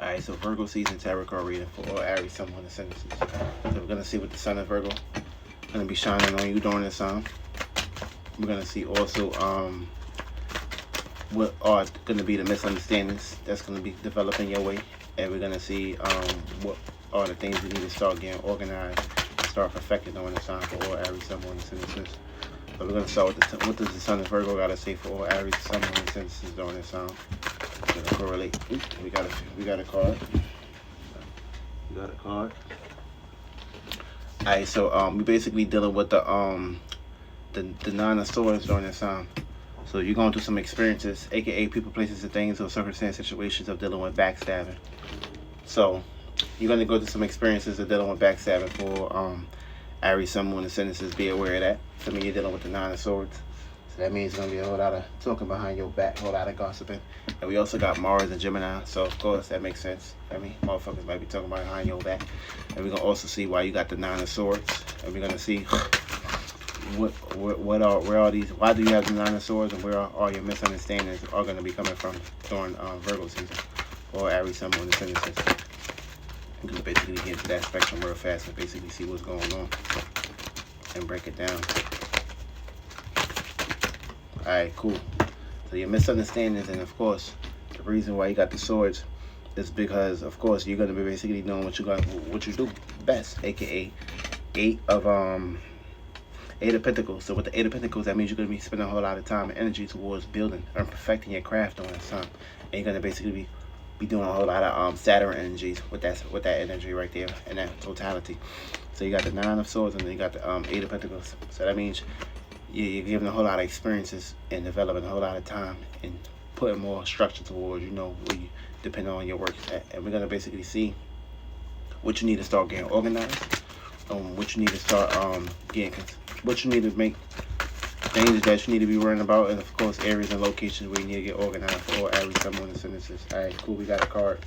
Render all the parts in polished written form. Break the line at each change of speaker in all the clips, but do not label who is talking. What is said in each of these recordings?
Alright, so Virgo season tarot card reading for all Aries, Sun, Moon, and Ascendants. So we're going to see what the Sun of Virgo going to be shining on you during this time. We're going to see also what are going to be the misunderstandings that's going to be developing your way. And we're going to see what are the things we need to start getting organized, start perfecting during this time for all Aries, Sun, Moon, and Ascendants. So we're going to start with what does the Sun of Virgo got to say for all Aries, Sun, Moon, and Ascendants during this time. We're going to correlate. We got a card. We got a card. Alright, so we're basically dealing with the Nine of Swords during this time. So you're going through some experiences, aka people, places, and things, or circumstance situations of dealing with backstabbing. So you're going to go through some experiences of dealing with backstabbing for Aries, Sun, Moon, and Ascendants. Be aware of that. So you're dealing with the Nine of Swords. So that means it's going to be a whole lot of talking behind your back, a whole lot of gossiping. And we also got Mars and Gemini. So of course that makes sense. I mean, motherfuckers might be talking behind your back. And we're going to also see why you got the Nine of Swords. And we're going to see why do you have the Nine of Swords, and where are all your misunderstandings are going to be coming from during Virgo season or Aries, Sun, Moon, and Ascendants. I'm going to basically get into that spectrum real fast and basically see what's going on and break it down. Alright, cool. So your misunderstandings, and of course the reason why you got the swords is because of course you're going to be basically doing what you do best, aka Eight of Pentacles. So with the Eight of Pentacles, that means you're going to be spending a whole lot of time and energy towards building and perfecting your craft during this time. And you're going to basically be doing a whole lot of Saturn energies with that energy right there and that totality. So you got the Nine of Swords and then you got the Eight of Pentacles. So that means you're giving a whole lot of experiences and developing a whole lot of time and putting more structure towards, where you depend on your work at. And we're going to basically see what you need to start getting organized, what you need to start what you need to make things that you need to be worrying about, and of course areas and locations where you need to get organized for all Aries, Sun, Moon, and Ascendants. Alright, cool, we got a card.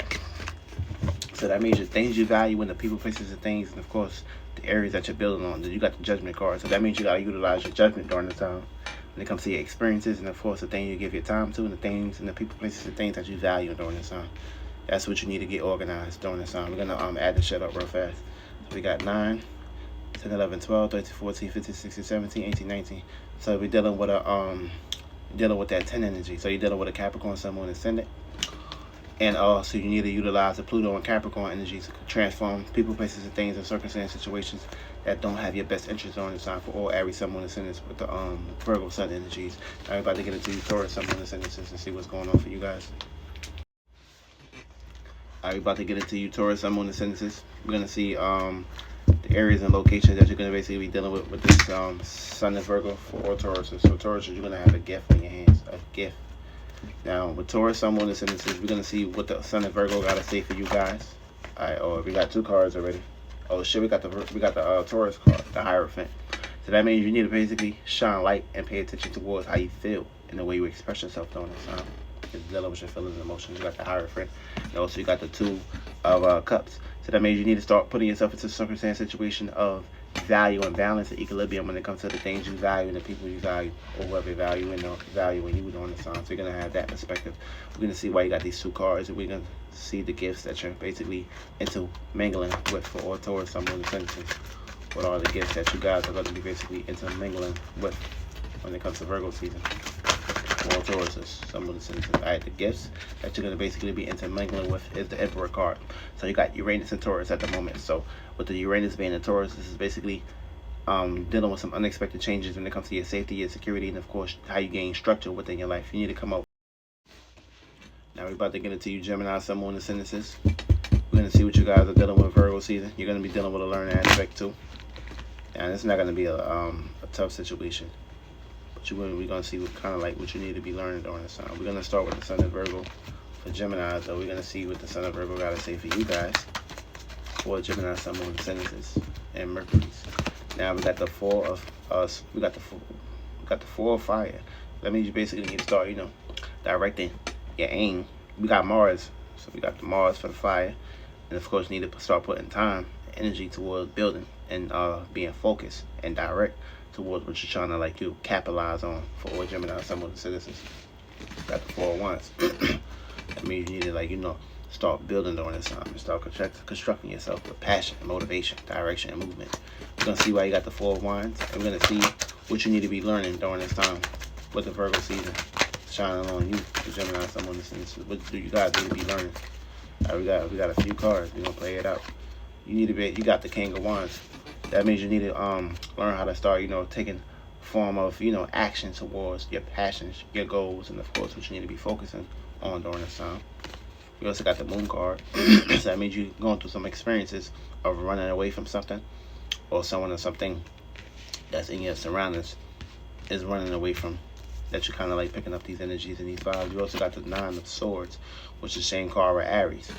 So that means the things you value in the people, places, and things, and of course the areas that you're building on. Then you got the Judgment card. So that means you got to utilize your judgment during the time when it comes to your experiences, and of course the thing you give your time to, and the things and the people, places, and things that you value during this time. That's what you need to get organized during this time. We're gonna add this shit up real fast. So we got 9, 10, 11, 12, 13, 14, 15, 16, 17, 18, 19. So we're dealing with that 10 energy. So you're dealing with a Capricorn, Sun, Moon, Ascendant. And also you need to utilize the Pluto and Capricorn energies to transform people, places, and things in circumstances, situations that don't have your best interest on this time for all Aries, Sun, Moon, Ascendants with the Virgo Sun energies. I'm about to get into Taurus, Sun, Moon, Ascendants and see what's going on for you guys. Alright, about to get into Taurus, Sun, Moon, Ascendants. We're going to see the areas and locations that you're going to basically be dealing with this Sun and Virgo for all Tauruses. So Taurus, you're going to have a gift in your hands, a gift. Now, with Taurus, Sun, Moon, Ascendants, we're going to see what the Sun and Virgo got to say for you guys. Alright, we got 2 cards already. Oh shit, we got the Taurus card, the Hierophant. So that means you need to basically shine light and pay attention towards how you feel and the way you express yourself during this time. It's dealing with your feelings and emotions. You got the Hierophant. And also you got the 2 of Cups. So that means you need to start putting yourself into a circumstance, situation of value and balance and equilibrium when it comes to the things you value and the people you value, or whoever you value in or valuing you during this time. So you're going to have that perspective. We're going to see why you got these 2 cards, and we're going to see the gifts that you're basically into mingling with for all Taurus, Sun, Moon, Ascendants. What are the gifts that you guys are going to be basically into mingling with when it comes to Virgo season? All Tauruses, Sun, Moon, Ascendants. Alright, the gifts that you're going to basically be intermingling with is the Emperor card. So you got Uranus and Taurus at the moment. So with the Uranus being in Taurus, this is basically dealing with some unexpected changes when it comes to your safety, your security, and of course how you gain structure within your life. You need to come up. Now we're about to get into you Gemini, Sun, Moon, Ascendants. We're going to see what you guys are dealing with Virgo season. You're going to be dealing with a learning aspect too. And it's not going to be a tough situation. We're going to see what you need to be learning during this time. We're going to start with the Sun of Virgo for Gemini, so we're going to see what the Sun of Virgo got to say for you guys for Gemini, Sun, Moon, Ascendants, and Mercury's. Now we got the 4 of us. We got the 4 of fire. That means you basically need to start, directing your aim. We got Mars, so we got the Mars for the fire, and of course you need to start putting time, energy towards building and being focused and direct towards what you're trying to capitalize on for all Gemini, Sun, Moon, Ascendants. Got the 4 of Wands. That means you need to start building during this time and start constructing yourself with passion, motivation, direction, and movement. We're going to see why you got the Four of Wands, and we're going to see what you need to be learning during this time with the Virgo season shining on you, the Gemini, someone listening. What do you guys need to be learning? All right, we got a few cards. We're going to play it out. You got the King of Wands. That means you need to learn how to start, taking form of, action towards your passions, your goals, and of course what you need to be focusing on during this time. We also got the Moon card. So that means you're going through some experiences of running away from something, or someone or something that's in your surroundings is running away from, that you're kind of like picking up these energies and these vibes. You also got the Nine of Swords, which is the same card with Aries,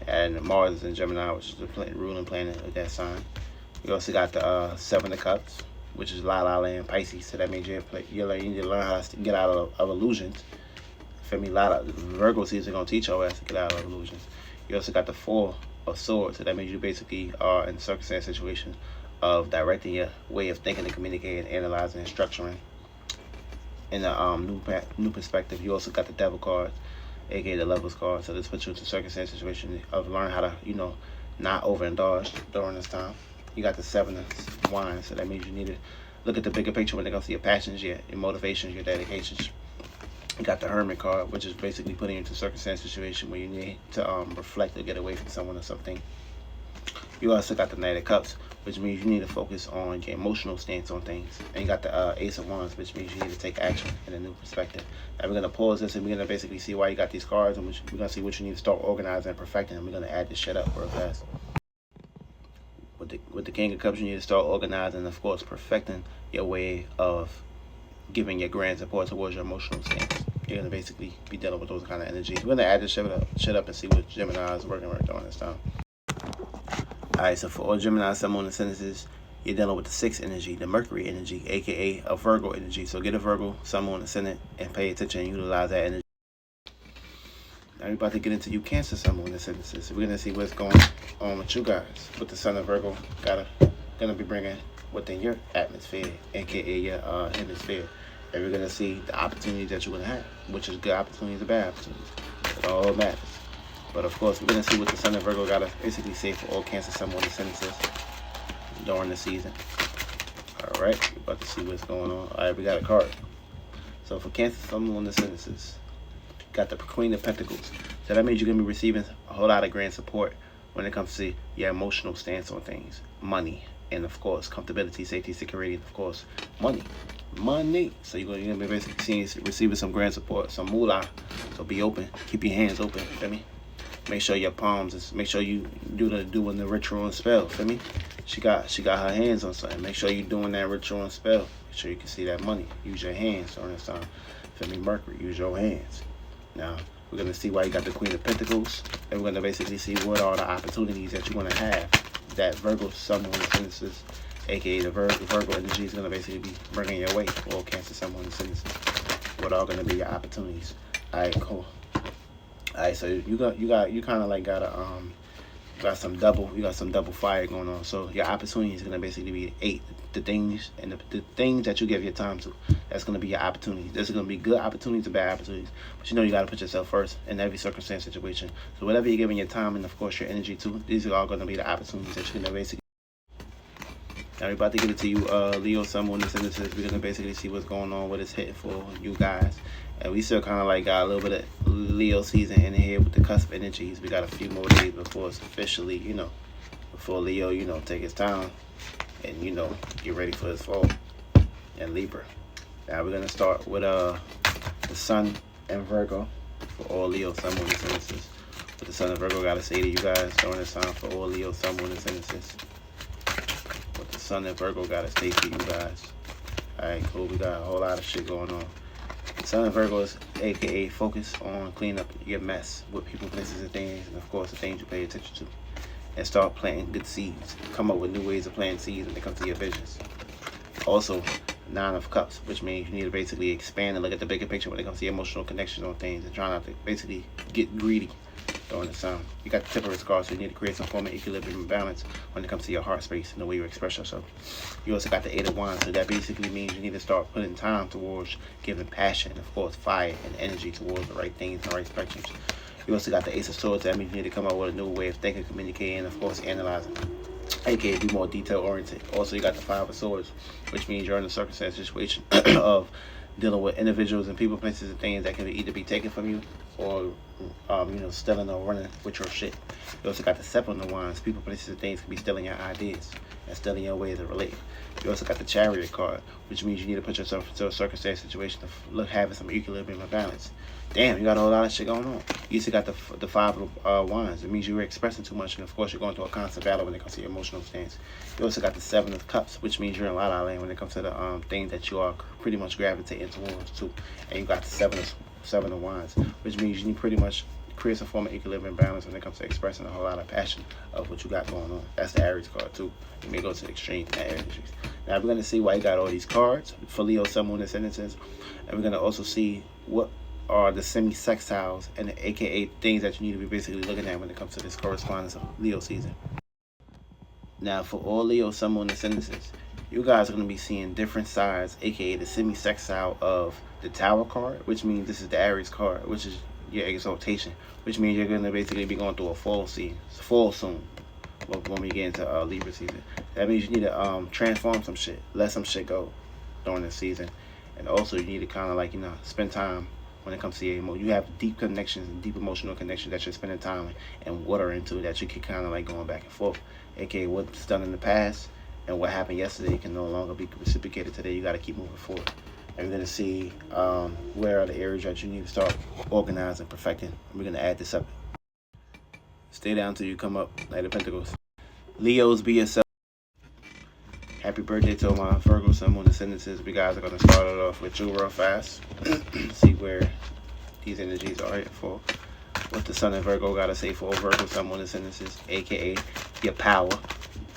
and Mars is in Gemini, which is the ruling planet of that sign. You also got the Seven of Cups, which is La La Land, Pisces. So that means you need to learn how to get out of illusions. For me, a lot of Virgo season gonna teach your ass to get out of illusions. You also got the Four of Swords. So that means you basically are in a circumstance situation of directing your way of thinking and communicating, analyzing, and structuring in a new perspective. You also got the Devil card, aka the Lovers card. So this puts you into a circumstance situation of learning how to, not overindulge during this time. You got the Seven of Wands. So that means you need to look at the bigger picture when it comes to your passions, your motivations, your dedications. You got the Hermit card, which is basically putting you into a circumstance situation where you need to reflect or get away from someone or something. You also got the Knight of Cups, which means you need to focus on your emotional stance on things. And you got the Ace of Wands, which means you need to take action in a new perspective. Now we're going to pause this and we're going to basically see why you got these cards, and we're going to see what you need to start organizing and perfecting, and we're going to add this shit up real fast. With the King of Cups, you need to start organizing and, of course, perfecting your way of giving your grand support towards your emotional stance. You're going to basically be dealing with those kind of energies. We're going to add this shit up and see what Gemini is working right during this time. Alright, so for all Gemini, Sun, Moon, and Ascendances, you're dealing with the Sixth energy, the Mercury energy, aka a Virgo energy. So get a Virgo, Sun, Moon, Ascendant, and pay attention and utilize that energy. Now we're about to get into you Cancer, Sun, Moon, and Ascendances. So we're going to see what's going on with you guys. With the Sun of Virgo, gonna be bringing within your atmosphere, aka your hemisphere. And we're going to see the opportunities that you're going to have, which is good opportunities or bad opportunities. It all matters. But of course, we're going to see what the Sun of Virgo got to basically say for all Cancer, Sun, Moon, and Ascendances during the season. All right, we're about to see what's going on. All right, we got a card. So for Cancer, Sun, Moon, and Ascendances, got the Queen of Pentacles. So that means you're going to be receiving a whole lot of grand support when it comes to your emotional stance on things, money, and of course, comfortability, safety, security, and of course, money. So you're gonna be basically receiving some grand support, some moolah. So be open, keep your hands open. Feel me? Make sure your palms. Make sure you doing the ritual and spell. Feel me? She got her hands on something. Make sure you're doing that ritual and spell. Make sure you can see that money. Use your hands during this time. Feel me? Mercury. Use your hands. Now we're gonna see why you got the Queen of Pentacles, and we're gonna basically see what are the opportunities that you're gonna have. That Virgo, Sun, Moon, and Ascendances, aka the Virgo energy, is gonna basically be bringing your way. All Cancer, Sun, Moon, and Ascendances. What are gonna be your opportunities? All right, cool. All right, so you kind of like got some double fire going on. So your opportunity is gonna basically be 8. The things the things that you give your time to, that's gonna be your opportunities. There's gonna be good opportunities and bad opportunities, but you gotta put yourself first in every circumstance, situation. So whatever you're giving your time and of course your energy to, these are all gonna be the opportunities that you're gonna basically. Now we're about to get into you, Leo, Sun, Moon, and Ascendances. We're gonna basically see what's going on, what it's hitting for you guys, and we still kind of like got a little bit of Leo season in here with the cusp energies. We got a few more days before it's officially, before Leo, take his time and get ready for his fall and Libra. Now we're gonna start with the Sun and Virgo for all Leo, Sun, Moon, and Ascendances. What the Sun and Virgo gotta say to you guys during this time for all Leo, Sun, Moon, and Ascendances. What the Sun and Virgo gotta say to you guys. Alright, cool. We got a whole lot of shit going on. Sun and Virgo is aka focus on cleaning up your mess with people, places, and things, and of course the things you pay attention to. And start planting good seeds. Come up with new ways of planting seeds when it comes to your visions. Also, Nine of Cups, which means you need to basically expand and look at the bigger picture when it comes to your emotional connection on things and try not to basically get greedy during this time. You got the Temperance card, so you need to create some form of equilibrium and balance when it comes to your heart space and the way you express yourself. You also got the Eight of Wands, so that basically means you need to start putting time towards giving passion, of course, fire and energy towards the right things and the right spectrums. You also got the Ace of Swords. That means you need to come up with a new way of thinking, communicating, and of course analyzing, aka be more detail oriented. Also, you got the Five of Swords, which means you're in a circumstance situation of dealing with individuals and people, places, and things that can either be taken from you or stealing or running with your shit. You also got the Seven of Wands. People, places, and things can be stealing your ideas and stealing your ways of relating. You also got the Chariot card, which means you need to put yourself into a circumstance situation of having some equilibrium and balance. Damn, you got a whole lot of shit going on. You also got the Five of Wands. It means you're expressing too much, and of course you're going through a constant battle when it comes to your emotional stance. You also got the Seven of Cups, which means you're in La La Land when it comes to the things that you are pretty much gravitating towards too. And you got the Seven of Wands, which means you need pretty much create some form of equilibrium balance when it comes to expressing a whole lot of passion of what you got going on. That's the Aries card too. You may go to the extreme in that Aries. Now we're gonna see why you got all these cards for Leo, Sun, Moon, Ascendances, and we're gonna also see what are the semi-sextiles and the aka things that you need to be basically looking at when it comes to this correspondence of Leo season. Now for all Leo, Sun, Moon, Ascendances, you guys are going to be seeing different sides, aka the semi-sextile of the Tower card, which means this is the Aries card, which is your exaltation, which means you're going to basically be going through a fall soon when we get into Libra season. That means you need to transform some shit, let some shit go during this season, and also you need to kind of like spend time when it comes to your emotion. You have deep connections and deep emotional connections that you're spending time and water into, that you can kind of like going back and forth, aka what's done in the past and what happened yesterday can no longer be reciprocated today. You got to keep moving forward. And we're going to see where are the areas that you need to start organizing, perfecting. And we're going to add this up. Stay down till you come up. Knight of Pentacles. Leos, be yourself. Happy birthday to my Virgo, Sun, Moon, Ascendances. We guys are going to start it off with you real fast. See where these energies are here for. What the Sun and Virgo got to say for Virgo, Sun, Moon, Ascendances, aka your power.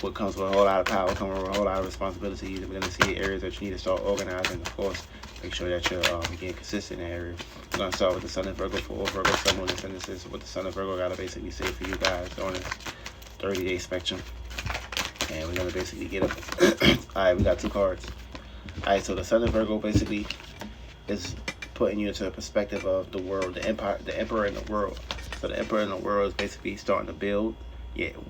What comes with a whole lot of power, comes with a whole lot of responsibility. We're going to see areas that you need to start organizing. Of course, make sure that you're getting consistent in areas. We're going to start with the Sun and Virgo for all Virgo, Sun, Moon, Ascendances. What the Sun and Virgo got to basically say for you guys on this 30-day spectrum. And we're going to basically get up. Alright, we got two cards. Alright, so the Sun and Virgo basically is putting you into a perspective of the world, the emperor in the world. So the emperor in the world is basically starting to build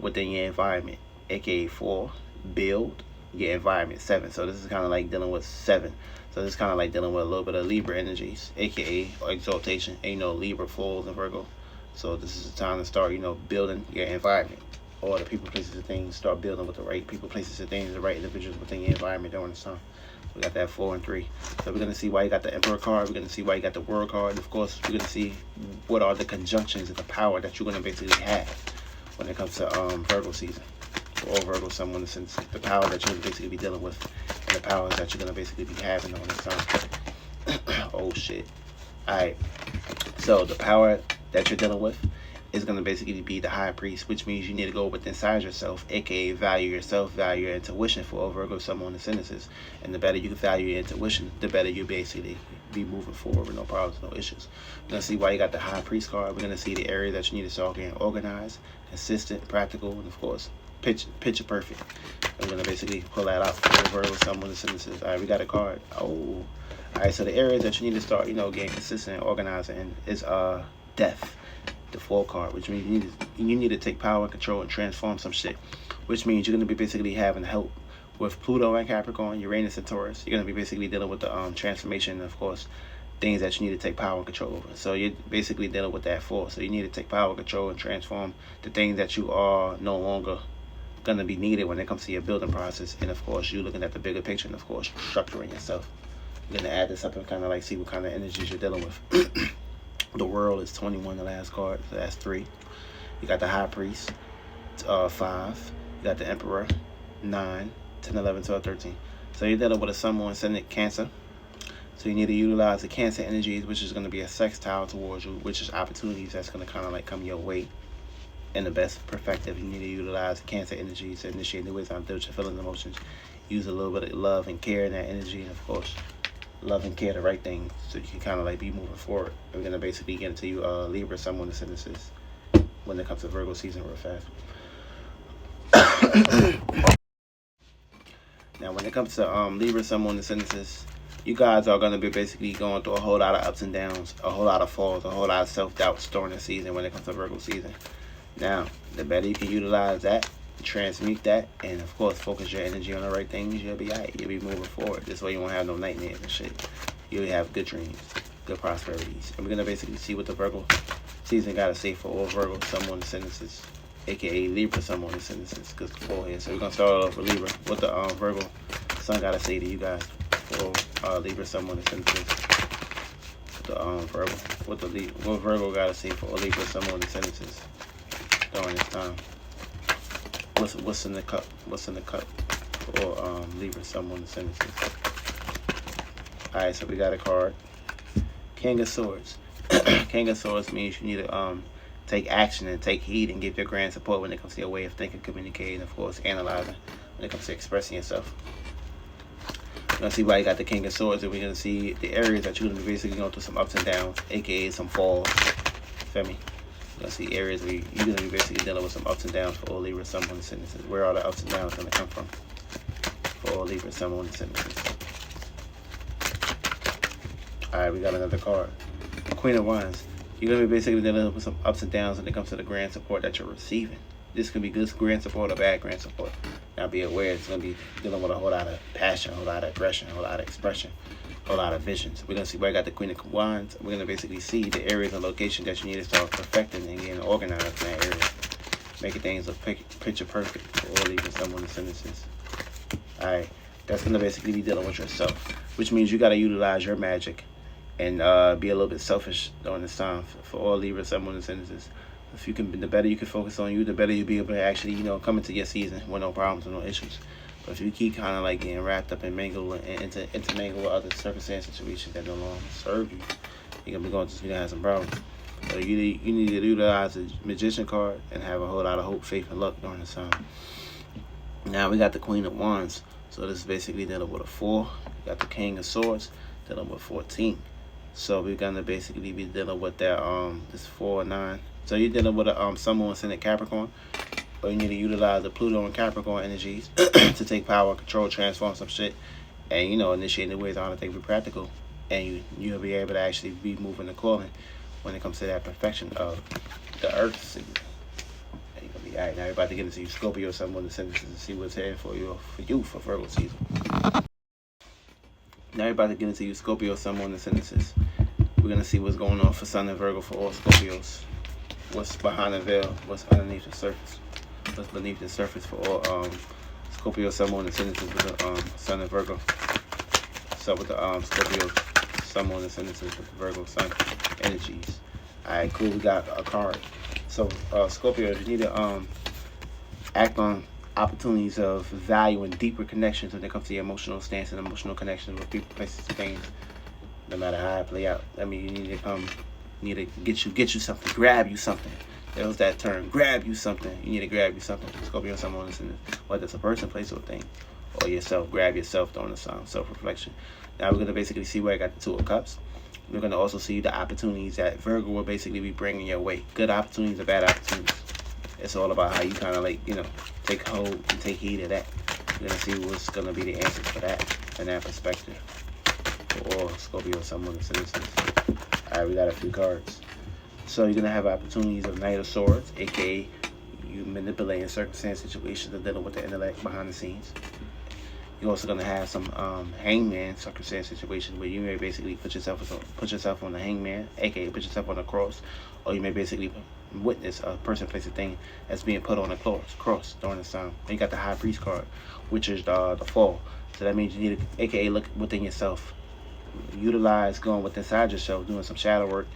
within your environment. aka 4, build your environment. 7, so this is kind of like dealing with 7. So this is kind of like dealing with a little bit of Libra energies, aka exaltation. And Libra falls in Virgo, so this is the time to start building your environment, or the people, places, and things. Start building with the right people, places, and things, the right individuals within your environment during this time. We got that 4 and 3. So we're going to see why you got the Emperor card. We're going to see why you got the World card. And of course, we're going to see what are the conjunctions and the power that you're going to basically have when it comes to Virgo season. Or Virgo, someone since the power that you're going to basically be dealing with, and the powers that you're going to basically be having on this time. Oh shit. Alright, so the power that you're dealing with is going to basically be the High Priest, which means you need to go within inside yourself, aka value yourself, value your intuition for Virgo, someone ascendances. And the better you can value your intuition, the better you basically be moving forward with no problems, no issues. We're going to see why you got the High Priest card. We're going to see the area that you need to start getting organized, consistent, practical, and of course picture perfect. I'm gonna basically pull that out for Virgo, someone ascendances. Alright, we got a card. Oh, alright. So the areas that you need to start, getting consistent and organizing is death, the 4 card, which means you need to take power and control and transform some shit. Which means you're gonna be basically having help with Pluto and Capricorn, Uranus and Taurus. You're gonna be basically dealing with the transformation, and of course, things that you need to take power and control over. So you're basically dealing with that 4. So you need to take power, control, and transform the things that you are no longer going to be needed when it comes to your building process. And of course, you looking at the bigger picture, and of course, structuring yourself. You're going to add this up and kind of like see what kind of energies you're dealing with. The World is 21, the last card, so that's 3. You got the High Priest, 5. You got the Emperor, 9, 10, 11, 12, 13. So you're dealing with a Sun, Moon, Ascendant, Cancer. So you need to utilize the Cancer energies, which is going to be a sextile towards you, which is opportunities that's going to kind of like come your way in the best perspective. You need to utilize Cancer energies to initiate new ways on your feelings and emotions. Use a little bit of love and care in that energy, and of course, love and care the right thing, so you can kind of like be moving forward. We're going to basically get into you Libra, someone ascendances when it comes to Virgo season real fast. Now when it comes to Libra, someone ascendances, you guys are going to be basically going through a whole lot of ups and downs, a whole lot of falls, a whole lot of self-doubts during the season when it comes to Virgo season. Now, the better you can utilize that, transmute that, and of course focus your energy on the right things, you'll be alright. You'll be moving forward. This way you won't have no nightmares and shit. You'll have good dreams, good prosperities. And we're going to basically see what the Virgo season got to say for all Virgo, Sun, Moon, Ascendances, aka Libra, Sun, Moon, Ascendances, because the 4 here. So we're going to start off with Libra. What the Virgo Sun got to say to you guys for Libra, Sun, Moon, Ascendances. What Virgo got to say for Libra, Sun, Moon, Ascendances during this time. What's in the cup? What's in the cup for Libra, Sun, Moon, Ascendances? Alright, so we got a card. King of Swords. King of Swords means you need to take action and take heed and give your grand support when it comes to your way of thinking, communicating, of course, analyzing when it comes to expressing yourself. We're going to see why you got the King of Swords, and we're going to see the areas that you're going to be basically going through some ups and downs, aka some falls. Feel me? We're going to see areas where you're going to be basically dealing with some ups and downs for all Libra, Sun, Moon, Ascendances. Where are the ups and downs going to come from for all Libra, Sun, Moon, Ascendances? Alright, we got another card. Queen of Wands. You're going to be basically dealing with some ups and downs when it comes to the grand support that you're receiving. This could be good grand support or bad grand support. Now be aware it's going to be dealing with a whole lot of passion, a whole lot of aggression, a whole lot of expression, a whole lot of visions. We're going to see where I got the Queen of Wands. We're going to basically see the areas and locations that you need to start perfecting and getting organized in that area. Making things look picture perfect for all even someone ascendances. Alright, that's going to basically be dealing with yourself, which means you got to utilize your magic and be a little bit selfish during this time for all Libra, Sun, Moon, Ascendances. If you can, the better you can focus on you, the better you'll be able to actually, come into your season with no problems and no issues. But if you keep kind of like getting wrapped up and mingle and intermingle with other circumstances, situations that no longer serve you, you're gonna have some problems. So you need to utilize the Magician card and have a whole lot of hope, faith, and luck during this time. Now we got the Queen of Wands. So this is basically dealing with a 4. We got the King of Swords dealing with 14. So we're gonna basically be dealing with that this 4 and 9. So you're dealing with a Sun, Moon, Ascendant Capricorn, or you need to utilize the Pluto and Capricorn energies to take power, control, transform some shit, and initiate new ways on how to be practical, and you'll be able to actually be moving according when it comes to that perfection of the Earth season. And you're gonna be alright. Now you're about to get into Scorpio, Sun, Moon, Ascendant to see what's headed for you for Virgo season. Now you're about to get into Scorpio, Sun, Moon, Ascendant. We're gonna see what's going on for Sun and Virgo for all Scorpios. What's behind the veil? What's underneath the surface? What's beneath the surface for all Scorpio, Sun, Moon, Ascendant with the Sun and Virgo? What's up with the Scorpio, Sun, Moon, Ascendant with the Virgo Sun energies? Alright, cool. We got a card. So Scorpio, you need to act on opportunities of value and deeper connections when it comes to your emotional stance and emotional connections with people, places, and things. No matter how it play out. I mean, you need to get you something, grab you something. There was that term, grab you something. You need to grab you something. Scorpio, someone listening, whether it's a person, place, or thing, or yourself. Grab yourself during the self-reflection. Now we're gonna basically see where I got the 2 of Cups. We're gonna also see the opportunities that Virgo will basically be bringing your way. Good opportunities or bad opportunities. It's all about how you kind of take hold and take heed of that. We're gonna see what's gonna be the answers for that in that perspective. Or Scorpio, someone listening. Alright, we got a few cards. So you're gonna have opportunities of Knight of Swords, aka you manipulating circumstance situations and dealing with the intellect behind the scenes. You're also gonna have some hangman circumstance situations where you may basically put yourself on the hangman, aka put yourself on the cross, or you may basically witness a person, place, a thing that's being put on a cross during this time. And you got the High Priest card, which is the fall. So that means you need to, aka look within yourself. Utilize going within inside yourself, doing some shadow work,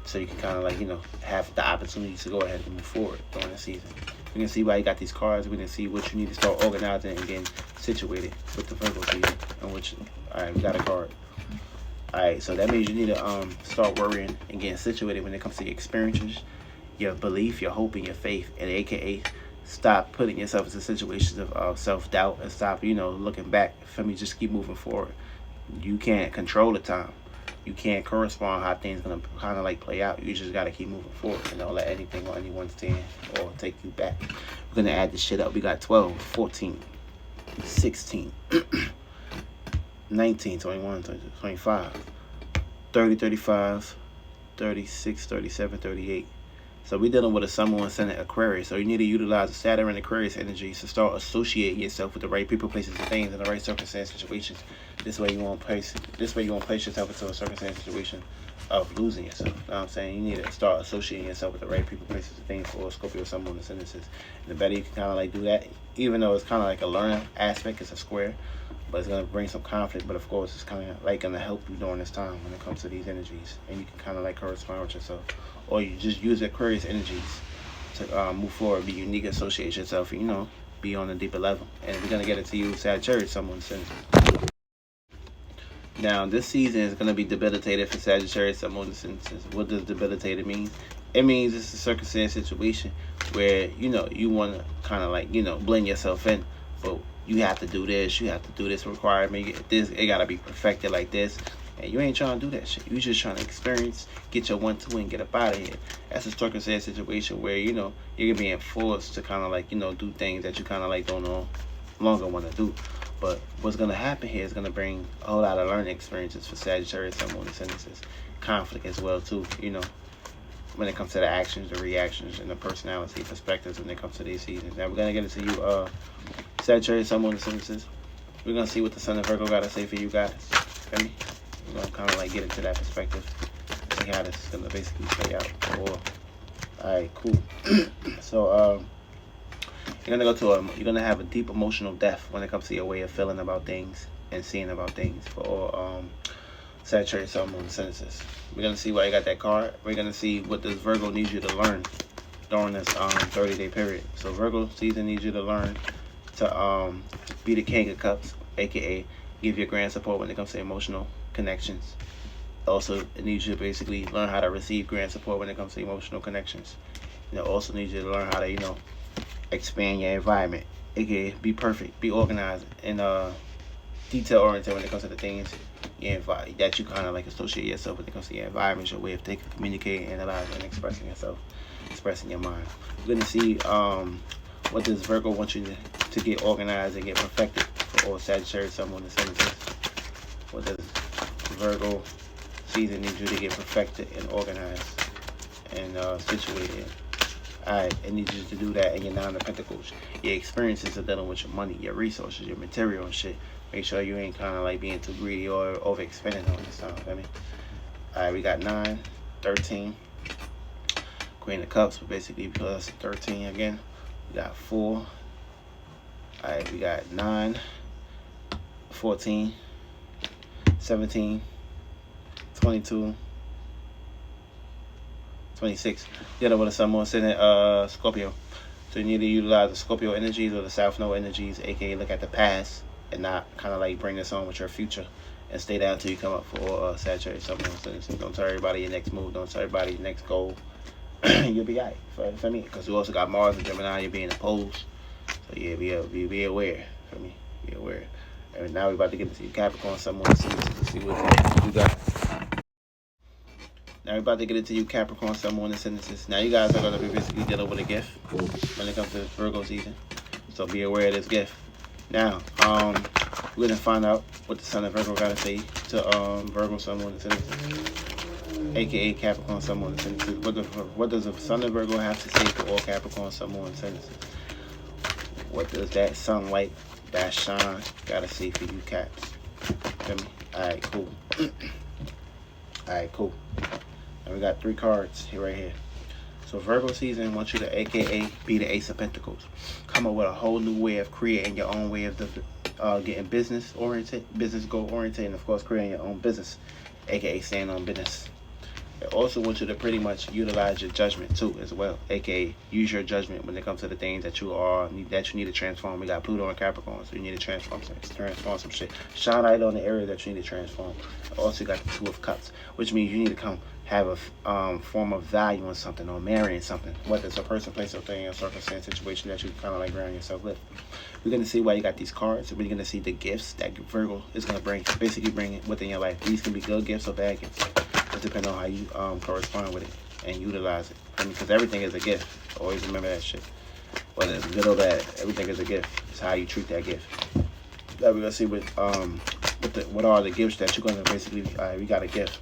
so you can kind of have the opportunity to go ahead and move forward during the season. We can see why you got these cards. We can see what you need to start organizing and getting situated with the Virgo season. Alright, we got a card. Alright, so that means you need to start worrying and getting situated when it comes to your experiences, your belief, your hope, and your faith, and aka stop putting yourself into situations of self-doubt and stop looking back. For me, just keep moving forward. You can't control the time. You can't correspond how things gonna kind of play out. You just gotta keep moving forward and don't let anything or anyone stand or take you back. We're gonna add this shit up. We got 12, 14, 16, 19, 21, 22, 25, 30, 35, 36, 37, 38. So we're dealing with a Sun, Moon, Ascendant Aquarius. So you need to utilize the Saturn and Aquarius energies to start associating yourself with the right people, places, and things in the right circumstance situations. This way you won't place yourself into a circumstance situation of losing yourself. You know what I'm saying? You need to start associating yourself with the right people, places, and things for Scorpio, Sun, Moon, Ascendant. And the better you can kind of like do that, even though it's kind of like a learning aspect, it's a square, but it's going to bring some conflict. But of course, it's kind of like going to help you during this time when it comes to these energies, and you can kind of like correspond with yourself, or you just use Aquarius energies to move forward, be unique, associate yourself, you know, be on a deeper level. And we're going to get it to you, Sagittarius, someone sends. Now, this season is going to be debilitated for Sagittarius, someone sends. What does debilitated mean? It means it's a circumstance situation where, you know, you want to kind of like, you know, blend yourself in, but you have to do this, requirement, this, it got to be perfected like this. And you ain't trying to do that shit. You just trying to experience, get your 1-2 and get up out of here. That's a circumstance situation where, you know, you're being forced to kind of like, you know, do things that you kind of like don't no longer want to do. But what's going to happen here is going to bring a whole lot of learning experiences for Sagittarius, someone in sentences. Conflict as well, too, you know, when it comes to the actions, the reactions, and the personality perspectives when it comes to these seasons. Now, we're going to get into you, Sagittarius, someone in sentences. We're going to see what the Sun of Virgo got to say for you guys. Feel me? We're gonna kind of like get into that perspective, see how this is gonna basically play out. Alright, cool. So you're gonna have a deep emotional depth when it comes to your way of feeling about things and seeing about things for all Sagittarius, Sun, Moon, Ascendant. We're gonna see why you got that card. We're gonna see what this Virgo needs you to learn during this 30-day period. So Virgo season needs you to learn to be the King of Cups, aka give your grand support when it comes to emotional connections. Also, it needs you to basically learn how to receive grand support when it comes to emotional connections. You know, also needs you to learn how to, you know, expand your environment, aka be perfect, be organized, and detail oriented when it comes to the things that you kind of like associate yourself when it comes to your environment, your way of thinking, communicating, analyzing, and expressing yourself, expressing your mind. We're gonna see what does Virgo want you to get organized and get perfected for all Sagittarius, someone in sentences. What does Virgo season needs you to get perfected and organized and situated? Alright, it needs you to do that in your Nine of Pentacles. Your experiences of dealing with your money, your resources, your material and shit. Make sure you ain't kind of like being too greedy or overexpending on this time. I mean, alright, we got 9, 13, Queen of Cups, but basically plus 13 again. We got 4. Alright, we got 9, 14, 17, 22, 26. Dealing with a Sun, Moon, Ascendant, Scorpio. So you need to utilize the Scorpio energies or the South Node energies, aka look at the past and not kind of like bring this on with your future, and stay down until you come up for Sagittarius, Sun, Moon, Ascendant. Don't tell everybody your next move. Don't tell everybody your next goal. You'll be alright. For me, because we also got Mars and Gemini. You're being opposed. So yeah, be aware. For me, be aware. And now we're about to get into Capricorn, Sun, Moon, Ascendant to see what you got. Now we're about to get into you, Capricorn, Sun, Moon, Ascendant. Now you guys are going to be basically dealing with a gift when it comes to Virgo season. So be aware of this gift. Now, we're going to find out what the Sun of Virgo got to say to Virgo, Sun, Moon, Ascendant, aka Capricorn, Sun, Moon, Ascendant. What does the Sun of Virgo have to say to all Capricorn, Sun, Moon, Ascendant? What does that sunlight, that shine, got to say for you, Caps? Feel me? Alright, cool. Alright, cool. And we got 3 cards here, right here. So Virgo season wants you to aka be the Ace of Pentacles. Come up with a whole new way of creating your own way of getting business oriented, business goal oriented, and of course creating your own business, aka staying on business. It also wants you to pretty much utilize your judgment too as well, aka use your judgment when it comes to the things that you need to transform. We got Pluto and Capricorn, so you need to transform some shit. Shine light on the area that you need to transform. Also, you got the 2 of Cups, which means you need to come have a form of value in something or marrying something, whether it's a person, place, or thing, or circumstance, situation that you kind of like ground yourself with. We're going to see why you got these cards. We're going to see the gifts that Virgo is going to basically bring within your life. These can be good gifts or bad gifts. It depends on how you correspond with it and utilize it. I mean, because everything is a gift. Always remember that shit. Whether it's good or bad, everything is a gift. It's how you treat that gift. Now we're going to see what what are the gifts that you're going to basically, we got a gift.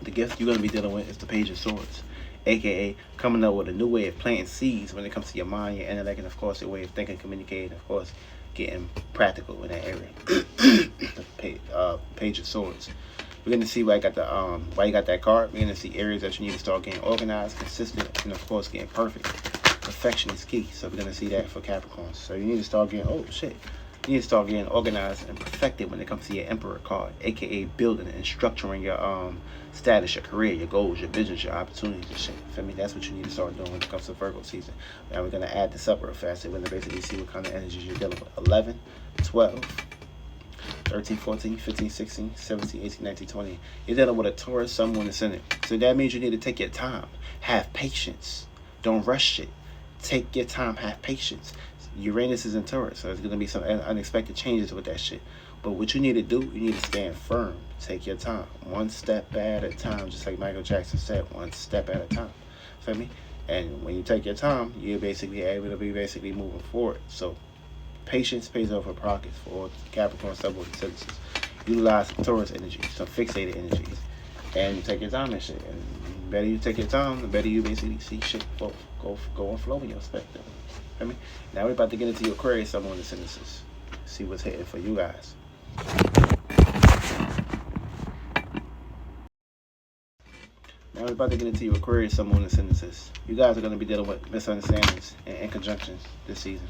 The gift you're going to be dealing with is the Page of Swords, aka coming up with a new way of planting seeds when it comes to your mind, your intellect, and of course your way of thinking, communicating, of course getting practical in that area. The Page of Swords. We're gonna see why you got that card. We're gonna see areas that you need to start getting organized, consistent, and of course getting perfect. Perfection is key. So we're gonna see that for Capricorn. So you need to start getting You need to start getting organized and perfected when it comes to your Emperor card, aka building and structuring your status, your career, your goals, your visions, your opportunities and shit. Feel me? That's what you need to start doing when it comes to Virgo season. Now we're gonna add this up real fast. We're gonna basically see what kind of energies you're dealing with. 11, 12. 13, 14, 15, 16, 17, 18, 19, 20. You're dealing with a Taurus, Sun, Moon, and Ascendant. So that means you need to take your time. Have patience. Don't rush shit. Take your time. Have patience. Uranus is in Taurus, so there's going to be some unexpected changes with that shit. But what you need to do, you need to stand firm. Take your time. One step at a time, just like Michael Jackson said, one step at a time. Feel me? And when you take your time, you're basically able to be moving forward. So patience pays off for pockets for all Capricorn, Subway, Synthesis. Utilize some Taurus energies, some fixated energies, and you take your time and shit. And the better you take your time, the better you basically see shit go and flow in your spectrum. Feel me? Now we're about to get into your Aquarius, Subway, and Synthesis. See what's hitting for you guys. Now we're about to get into your Aquarius, Subway, and Synthesis. You guys are going to be dealing with misunderstandings and inconjunctions this season.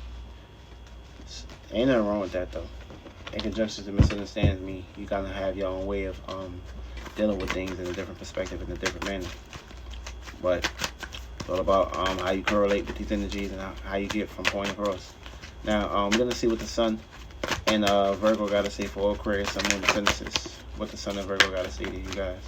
Ain't nothing wrong with that though. Inconjunctions and misunderstandings mean you gotta have your own way of dealing with things in a different perspective, in a different manner. But it's all about how you correlate with these energies and how you get from point across. Now we're gonna see what the Sun and Virgo gotta say for all Aquarius, Sun, Moon, and Synthesis. What the Sun and Virgo gotta say to you guys.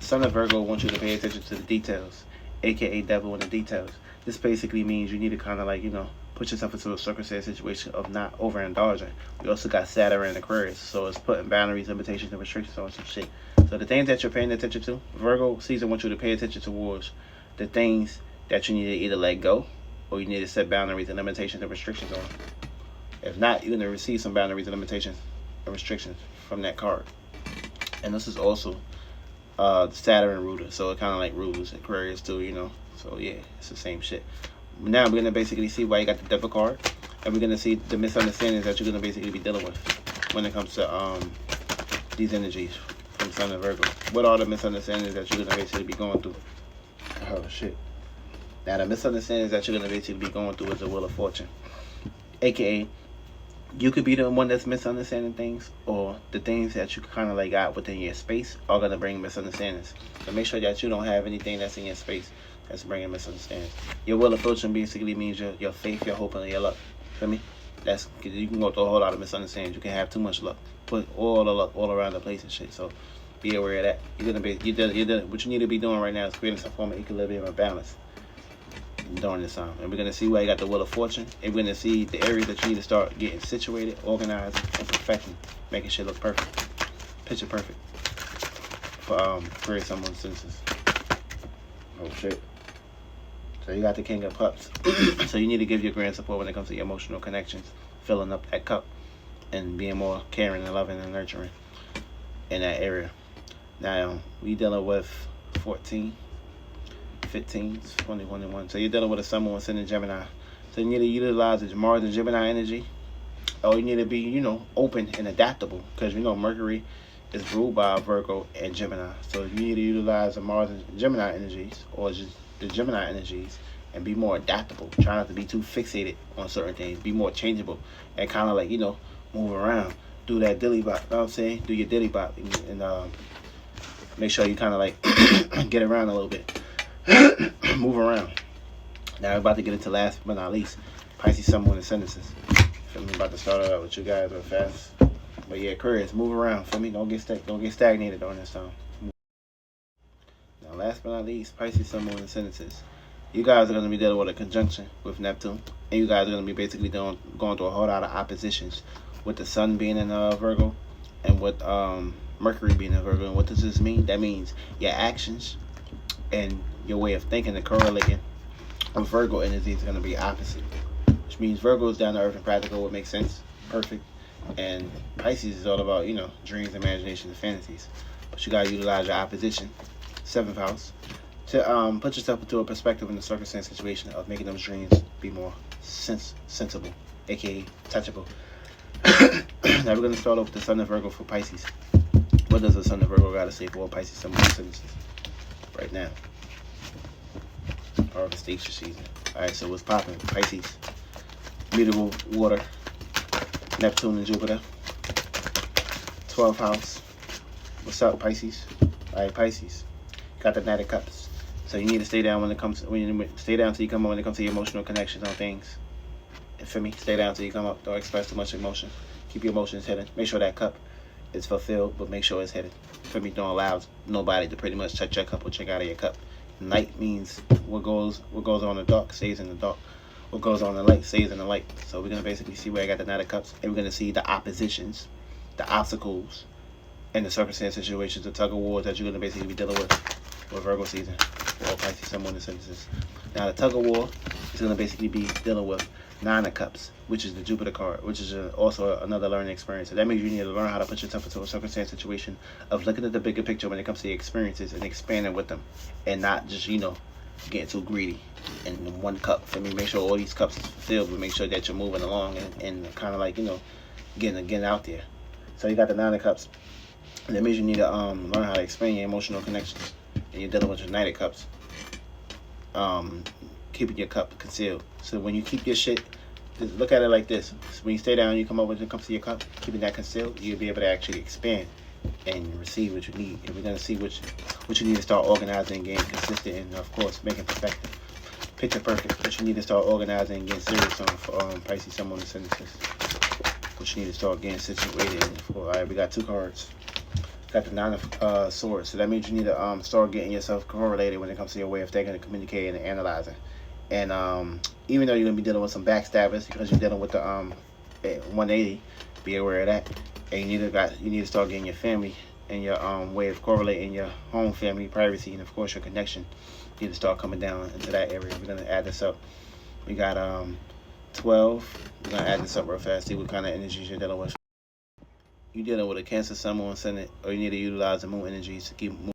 The Sun and Virgo wants you to pay attention to the details, aka devil in the details. This basically means you need to kind of put yourself into a circumstance situation of not overindulging. We also got Saturn and Aquarius, so it's putting boundaries, limitations, and restrictions on some shit. So the things that you're paying attention to, Virgo season wants you to pay attention towards the things that you need to either let go or you need to set boundaries and limitations and restrictions on. If not, you're going to receive some boundaries and limitations and restrictions from that card. And this is also the Saturn ruler, so it kind of like rules Aquarius too, So yeah, it's the same shit. Now we're going to basically see why you got the Devil card, and we're going to see the misunderstandings that you're going to basically be dealing with when it comes to these energies from Sun and Virgo. What are the misunderstandings that you're going to basically be going through? Oh shit. Now the misunderstandings that you're going to basically be going through is the Wheel of Fortune, aka you could be the one that's misunderstanding things, or the things that you kind of got within your space are going to bring misunderstandings. So make sure that you don't have anything that's in your space that's bringing misunderstandings. Your Wheel of Fortune basically means your faith, your hope, and your luck. Feel me? That's because you can go through a whole lot of misunderstandings. You can have too much luck, put all the luck all around the place and shit. So be aware of that. What you need to be doing right now is creating some form of equilibrium and balance during this time. And we're gonna see why you got the Wheel of Fortune, and we're gonna see the areas that you need to start getting situated, organized, and perfecting, making shit look perfect, picture perfect for create someone's senses. Oh shit. So you got the King of Cups. So you need to give your grand support when it comes to your emotional connections, filling up that cup, and being more caring and loving and nurturing in that area. Now, we dealing with 14, 15, 20, 21. So you're dealing with a Sun, Moon, Ascendant, Gemini. So you need to utilize the Mars and Gemini energy. Or you need to be, open and adaptable. Because, Mercury is ruled by Virgo and Gemini. So you need to utilize the Mars and Gemini energies, or just the Gemini energies, and be more adaptable. Try not to be too fixated on certain things. Be more changeable and kind of move around. Do that dilly bop. You know what I'm saying? Do your dilly bop and make sure you kind of get around a little bit. Move around. Now we're about to get into last but not least, Pisces, Sun, Moon, and Synthesis. Feel me? About to start out with you guys real fast. But yeah, Aquarius, move around. Feel me? Don't get stagnated during this time. Now, last but not least, Pisces, Sun, Moon, and Synthesis. You guys are going to be dealing with a conjunction with Neptune, and you guys are going to be basically going through a whole lot of oppositions, with the Sun being in Virgo, and with Mercury being in Virgo. And what does this mean? That means your actions and your way of thinking and correlating with Virgo energy is going to be opposite, which means Virgo is down to earth and practical, what makes sense, perfect, And Pisces is all about, you know, dreams, imagination, and fantasies. But you gotta utilize your opposition, 7th house, to put yourself into a perspective in the circumstance situation of making those dreams be more sensible, aka touchable. Now we're gonna start off with the Sun of Virgo for Pisces. What does the Sun of Virgo gotta say for all Pisces sun, moon, ascendancies right now? Harvestation season. Alright, so what's popping? Pisces. Mutable water. Neptune and Jupiter. 12th house. What's up, Pisces? Alright, Pisces. Got the Knight of Cups. So you need to stay down when it comes stay down till you come up when it comes to your emotional connections on things. And for me, stay down till you come up. Don't express too much emotion. Keep your emotions hidden. Make sure that cup is fulfilled, but make sure it's hidden. For me, don't allow nobody to pretty much touch your cup or check out of your cup. Night means what goes on in the dark stays in the dark. What goes on in the light stays in the light. So we're gonna basically see where I got the Knight of Cups, and we're gonna see the oppositions, the obstacles, and the circumstance situations, the tug of wars that you're gonna basically be dealing with Virgo season for all Pisces, sun, moon, ascendants. Now the tug of war is gonna basically be dealing with 9 of Cups, which is the Jupiter card, which is also another learning experience. So that means you need to learn how to put yourself into a circumstance situation of looking at the bigger picture when it comes to your experiences and expanding with them, and not just, you know, getting too greedy in one cup. For me, make sure all these cups is filled, but make sure that you're moving along and kind of like, you know, getting out there. So you got the 9 of Cups. And that means you need to learn how to expand your emotional connections, and you're dealing with your Knight of Cups. Keeping your cup concealed. So when you keep your shit, just look at it like this. So when you stay down, you come up when it comes to your cup, keeping that concealed, you'll be able to actually expand and receive what you need. And we're gonna see what you need to start organizing, getting consistent, and of course making perfect. Picture perfect. What you need to start organizing and getting serious on for Pisces, sun, moon, ascendants. What you need to start getting situated for. All right, we got 2 cards. Got the 9 of Swords. So that means you need to start getting yourself correlated when it comes to your way of thinking and communicating and analyzing. And even though you're gonna be dealing with some backstabbers because you're dealing with the 180, be aware of that. And you need to start getting your family and your way of correlating your home family privacy, and of course your connection. You need to start coming down into that area. We're gonna add this up. We got 12. We're gonna add this up real fast. See what kind of energies you're dealing with. You're dealing with a Cancer, sun, moon, ascendant, or you need to utilize the moon energies to keep moving.